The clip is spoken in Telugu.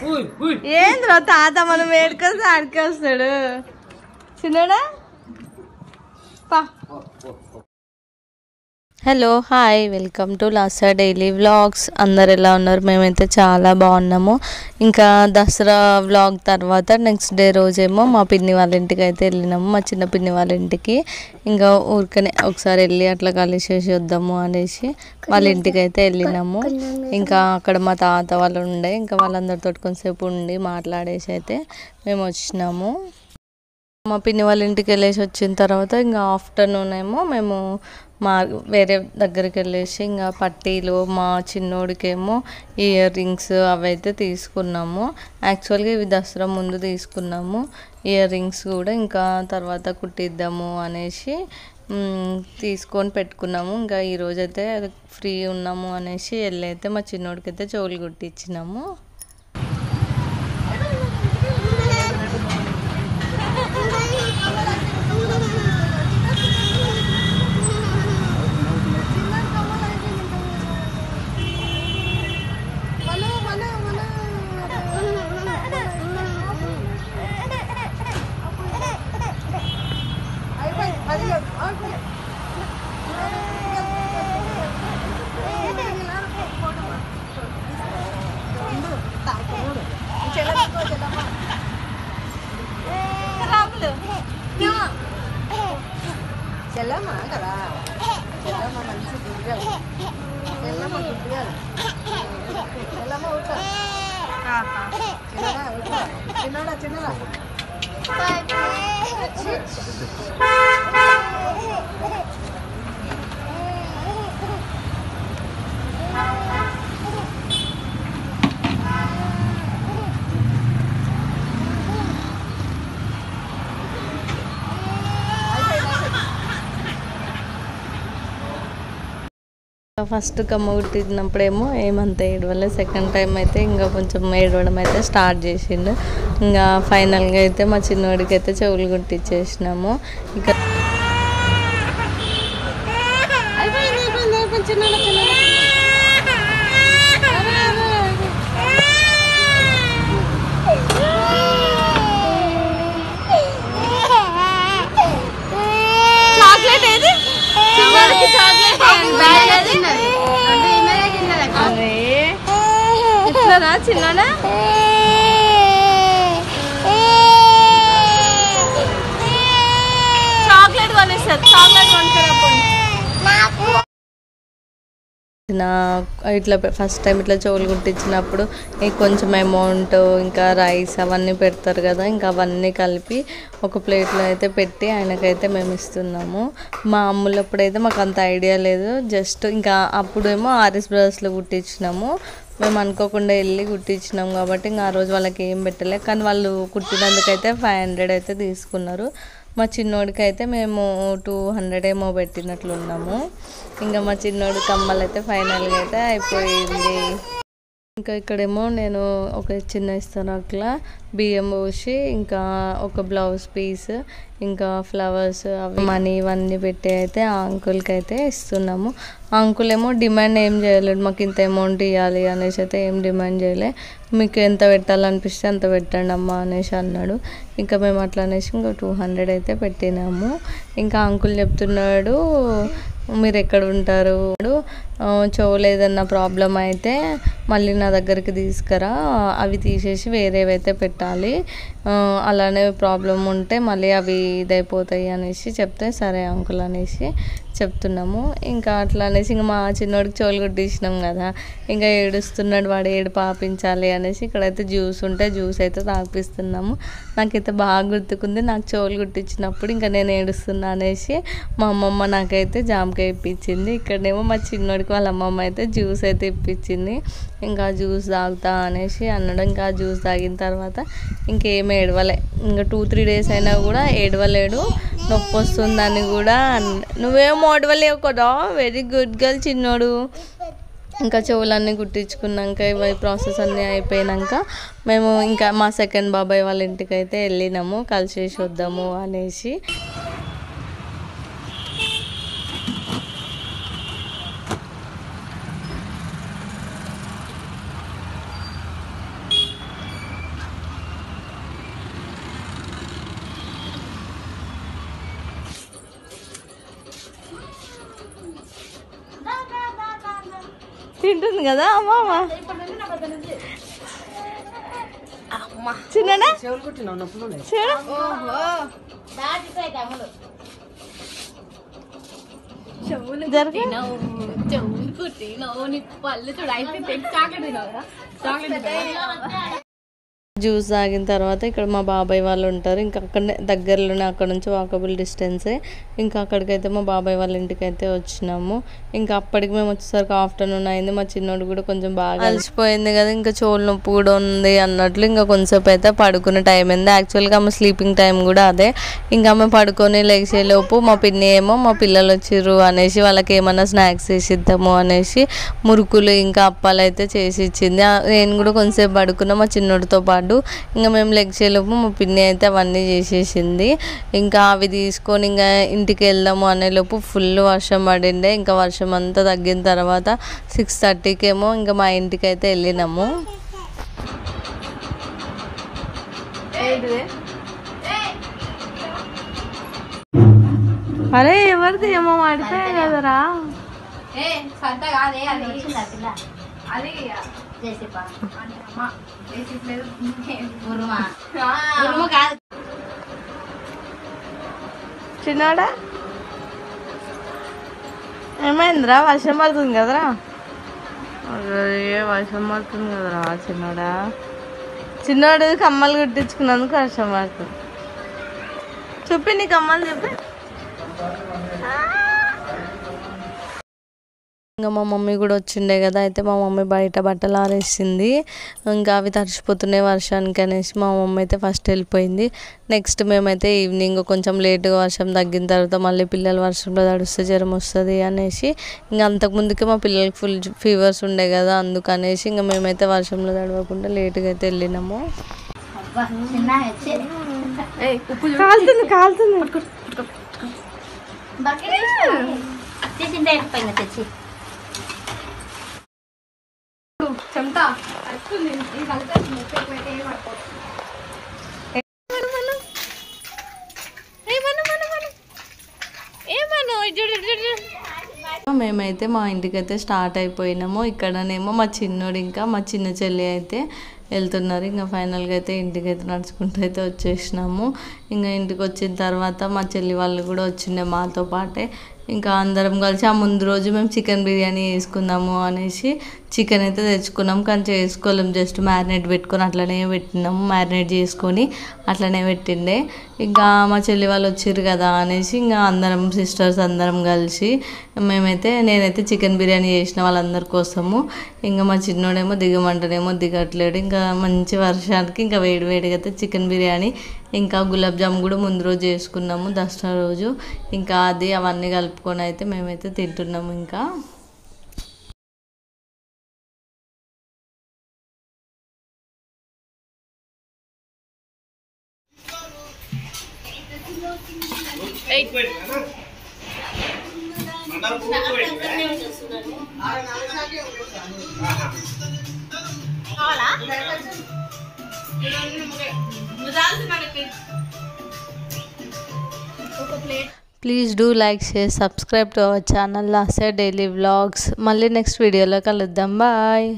ఏంద్రో తాత మనం ఏడుకొస్తే ఆడికొస్తాడు చిన్నడా పా. Hello hi welcome to Lasa daily vlogs. అందరు ఎలా ఉన్నారు? మేమైతే చాలా బాగున్నాము. ఇంకా దసరా వ్లాగ్ తర్వాత నెక్స్ట్ డే రోజేమో మా పిన్ని వాళ్ళ ఇంటికి అయితే వెళ్ళినాము, మా చిన్న పిన్ని వాళ్ళ ఇంటికి. ఇంకా ఊరికనే ఒకసారి వెళ్ళి అట్లా కలిసేసి వద్దాము అనేసి వాళ్ళ ఇంటికి అయితే వెళ్ళినాము. ఇంకా అక్కడ మా తాత వాళ్ళు ఉండే, ఇంకా వాళ్ళందరితో కొంతసేపు ఉండి మాట్లాడేసి అయితే మేము వచ్చినాము. మా పిన్ని వాళ్ళ ఇంటికి వెళ్ళేసి వచ్చిన తర్వాత ఇంకా ఆఫ్టర్నూన్ ఏమో మేము వేరే దగ్గరికి వెళ్ళేసి ఇంకా పట్టీలు, మా చిన్నోడికేమో ఇయర్ రింగ్స్ అవైతే తీసుకున్నాము. యాక్చువల్గా ఇవి దసరా ముందు తీసుకున్నాము ఇయర్ రింగ్స్ కూడా, ఇంకా తర్వాత కుట్టిద్దాము అనేసి తీసుకొని పెట్టుకున్నాము. ఇంకా ఈరోజైతే ఫ్రీ ఉన్నాము అనేసి వెళ్ళైతే మా చిన్నోడికైతే చెవులు కుట్టించినాము. చెల్లమ్మా కదా, చెల్లమ్మ మంచి గుడ్డలు, చెల్లమ్మ గుడ్డలు, చెల్లమ్మ ఊట చిన్నడా ఊట చిన్నడా చిన్నదా ఫస్ట్ కమ్మ కుట్టినప్పుడేమో ఏమంత ఏడవలే, సెకండ్ టైం అయితే ఇంకా కొంచెం ఏడవడం అయితే స్టార్ట్ చేసిండు. ఇంకా ఫైనల్గా అయితే మా చిన్నోడికి అయితే చెవులు కుట్టించేసినాము. ఇంకా చాక్లెట్ ఏది ఇట్లా చిన్న చాక్లెట్ కొనిస్తారు, చాక్లెట్ కొనుక్కరప్పుడు ఇట్లా ఫస్ట్ టైం ఇట్లా చెవులు కుట్టించినప్పుడు కొంచెం అమౌంట్ ఇంకా రైస్ అవన్నీ పెడతారు కదా, ఇంకా అవన్నీ కలిపి ఒక ప్లేట్లో అయితే పెట్టి ఆయనకైతే మేము ఇస్తున్నాము. మా అమ్ములప్పుడైతే మాకు అంత ఐడియా లేదు, జస్ట్ ఇంకా అప్పుడేమో ఆర్ఎస్ బ్రదర్స్లో కుట్టించినాము. మేము అనుకోకుండా వెళ్ళి కుట్టించినాం కాబట్టి ఇంకా ఆ రోజు వాళ్ళకి ఏం పెట్టలే, కానీ వాళ్ళు కుట్టినందుకైతే 500 అయితే తీసుకున్నారు. మా చిన్నోడికి అయితే మేము 200 ఏమో పెట్టినట్లున్నాము. ఇంకా మా చిన్నోడి కమ్మలు అయితే ఫైనల్గా అయితే అయిపోయింది. ఇంకా ఇక్కడేమో నేను ఒక చిన్న ఇస్తానట్లా బియ్యం పోసి ఇంకా ఒక బ్లౌజ్ పీస్ ఇంకా ఫ్లవర్స్ అవి మనీ ఇవన్నీ పెట్టి అయితే ఆ అంకుల్కి అయితే ఇస్తున్నాము. ఆ అంకుల్ ఏమో డిమాండ్ ఏం చేయలేడు, మాకు ఇంత అమౌంట్ ఇవ్వాలి అనేసి అయితే ఏం డిమాండ్ చేయలే. మీకు ఎంత పెట్టాలనిపిస్తే అంత పెట్టండి అమ్మా అనేసి అన్నాడు. ఇంకా మేము అట్లా అనేసి ఇంకా 200 అయితే పెట్టినాము. ఇంకా అంకుల్ చెప్తున్నాడు, మీరు ఎక్కడ ఉంటారు, చెవులు ఏదన్నా ప్రాబ్లం అయితే మళ్ళీ నా దగ్గరికి తీసుకురా, అవి తీసేసి వేరేవైతే పెట్టాలి, అలానే ప్రాబ్లం ఉంటే మళ్ళీ అవి ఇదైపోతాయి అనేసి చెప్తే సరే అంకుల్ అనేసి చెప్తున్నాము. ఇంకా అట్లా అనేసి ఇంకా మా చిన్నోడికి చెవులు కుట్టించినాం కదా, ఇంకా ఏడుస్తున్నాడు, వాడు ఏడు పాపించాలి అనేసి ఇక్కడైతే జ్యూస్ ఉంటే జ్యూస్ అయితే తాగిపిస్తున్నాము. నాకైతే బాగా గుర్తుకుంది, నాకు చెవులు కుట్టించినప్పుడు ఇంకా నేను ఏడుస్తున్నా అనేసి మా అమ్మమ్మ నాకైతే జామకాయ ఇప్పించింది. ఇక్కడేమో మా చిన్నోడికి వాళ్ళ అమ్మమ్మ అయితే జ్యూస్ అయితే ఇప్పించింది. ఇంకా జ్యూస్ తాగుతా అనేసి అన్నాడు. ఇంకా జ్యూస్ తాగిన తర్వాత ఇంకేం ఏడవలే, ఇంకా 2-3 డేస్ అయినా కూడా ఏడవలేడు. నొప్పి వస్తుందని కూడా నువ్వేం ఓడవలేవు కదా, వెరీ గుడ్ గర్ల్ చిన్నోడు. ఇంకా చెవులన్నీ కుట్టించుకున్నాక ఇవి ప్రాసెస్ అన్నీ అయిపోయాక మేము ఇంకా మా సెకండ్ బాబాయ్ వాళ్ళ ఇంటికి అయితే వెళ్ళినాము, కలిసేసి వద్దాము అనేసి. తింటుంది కదా అమ్మ చిన్నడా జ్యూస్ తాగిన తర్వాత ఇక్కడ మా బాబాయ్ వాళ్ళు ఉంటారు. ఇంకా అక్కడనే దగ్గరలోనే, అక్కడ నుంచి వాకబుల్ డిస్టెన్సే. ఇంకా అక్కడికైతే మా బాబాయ్ వాళ్ళ ఇంటికి అయితే వచ్చినాము. ఇంకా అప్పటికి మేము వచ్చేసరికి ఆఫ్టర్నూన్ అయింది. మా చిన్నోడు కూడా కొంచెం బాగా అలసిపోయింది కదా, ఇంకా చోలు నొప్పి కూడా ఉంది అన్నట్లు ఇంకా కొంచెంసేపు అయితే పడుకునే టైం అయింది. యాక్చువల్గా ఆమె స్లీపింగ్ టైం కూడా అదే. ఇంకా ఆమె పడుకొని లేచేలోపు మా పిన్ని ఏమో మా పిల్లలు వచ్చిర్రు అనేసి వాళ్ళకి ఏమన్నా స్నాక్స్ చేసి ఇద్దాము అనేసి మురుకులు ఇంకా అప్పాలు అయితే చేసి ఇచ్చింది. నేను కూడా కొంచెంసేపు పడుకున్నా మా చిన్నోడితో పాటు. ఇంకా మేము లెగ్చేలోపు మా పిన్ని అయితే అవన్నీ చేసేసింది. ఇంకా అవి తీసుకొని ఇంకా ఇంటికి వెళ్దాము అనేలోపు ఫుల్ వర్షం పడిండే. ఇంకా వర్షం అంతా తగ్గిన తర్వాత 6:30కి ఏమో ఇంకా మా ఇంటికి అయితే వెళ్ళినాము. అరే ఎవరిది ఏమో పడిపోయా కదరా. చిన్నోడా ఏమైందిరా? వర్షం పడుతుంది కదరా. వర్షం పడుతుంది కదరా చిన్నోడా. చిన్నోడు కమ్మలు కుట్టించుకున్నందుకు వర్షం పడుతుంది. చూపి నీ కమ్మలు చెప్పి. ఇంకా మా మమ్మీ కూడా వచ్చిండే కదా, అయితే మా మమ్మీ బయట బట్టలు ఆరేసింది. ఇంకా అవి తడిచిపోతున్నాయి వర్షానికి అనేసి మా మమ్మీ అయితే ఫస్ట్ వెళ్ళిపోయింది. నెక్స్ట్ మేమైతే ఈవినింగ్ కొంచెం లేటుగా వర్షం తగ్గిన తర్వాత మళ్ళీ పిల్లలు వర్షంలో తడిస్తే జ్వరం వస్తుంది అనేసి ఇంకా అంతకుముందుకే మా పిల్లలకి ఫుల్ ఫీవర్స్ ఉండే కదా, అందుకనేసి ఇంకా మేమైతే వర్షంలో తడవకుండా లేటుగా అయితే వెళ్ళినాము. కాలుతుంది కాలుతుంది. మేమైతే మా ఇంటికైతే స్టార్ట్ అయిపోయినాము. ఇక్కడనేమో మా చిన్నోడు ఇంకా మా చిన్న చెల్లి అయితే వెళ్తున్నారు. ఇంకా ఫైనల్గా అయితే ఇంటికి అయితే నడుచుకుంటూ అయితే వచ్చేసినాము. ఇంకా ఇంటికి వచ్చిన తర్వాత మా చెల్లి వాళ్ళు కూడా వచ్చిండే మాతో పాటే. ఇంకా అందరం కలిసి ఆ ముందు రోజు మేము చికెన్ బిర్యానీ వేసుకుందాము అనేసి చికెన్ అయితే తెచ్చుకున్నాం. కానీ చేసుకోలేము, జస్ట్ మ్యారినేట్ పెట్టుకొని అట్లనే పెట్టినాము. మ్యారినేట్ చేసుకొని అట్లనే పెట్టిండే. ఇంకా మా చెల్లి వాళ్ళు వచ్చారు కదా అనేసి ఇంకా అందరం సిస్టర్స్ అందరం కలిసి నేనైతే చికెన్ బిర్యానీ చేసిన వాళ్ళందరి కోసము. ఇంకా మా చిన్నోడేమో దిగమంటేనేమో దిగట్లేడు. ఇంకా మంచి వర్షానికి ఇంకా వేడివేడిగా అయితే చికెన్ బిర్యానీ ఇంకా గులాబ్ జామ్ కూడా ముందు రోజు చేసుకున్నాము దసరా రోజు. ఇంకా అవన్నీ కలుపుకొని అయితే మేమైతే తింటున్నాము. ఇంకా please do like, share, subscribe to our channel Lasya daily vlogs. మళ్ళీ నెక్స్ట్ వీడియోలో కలుద్దాం. బాయ్.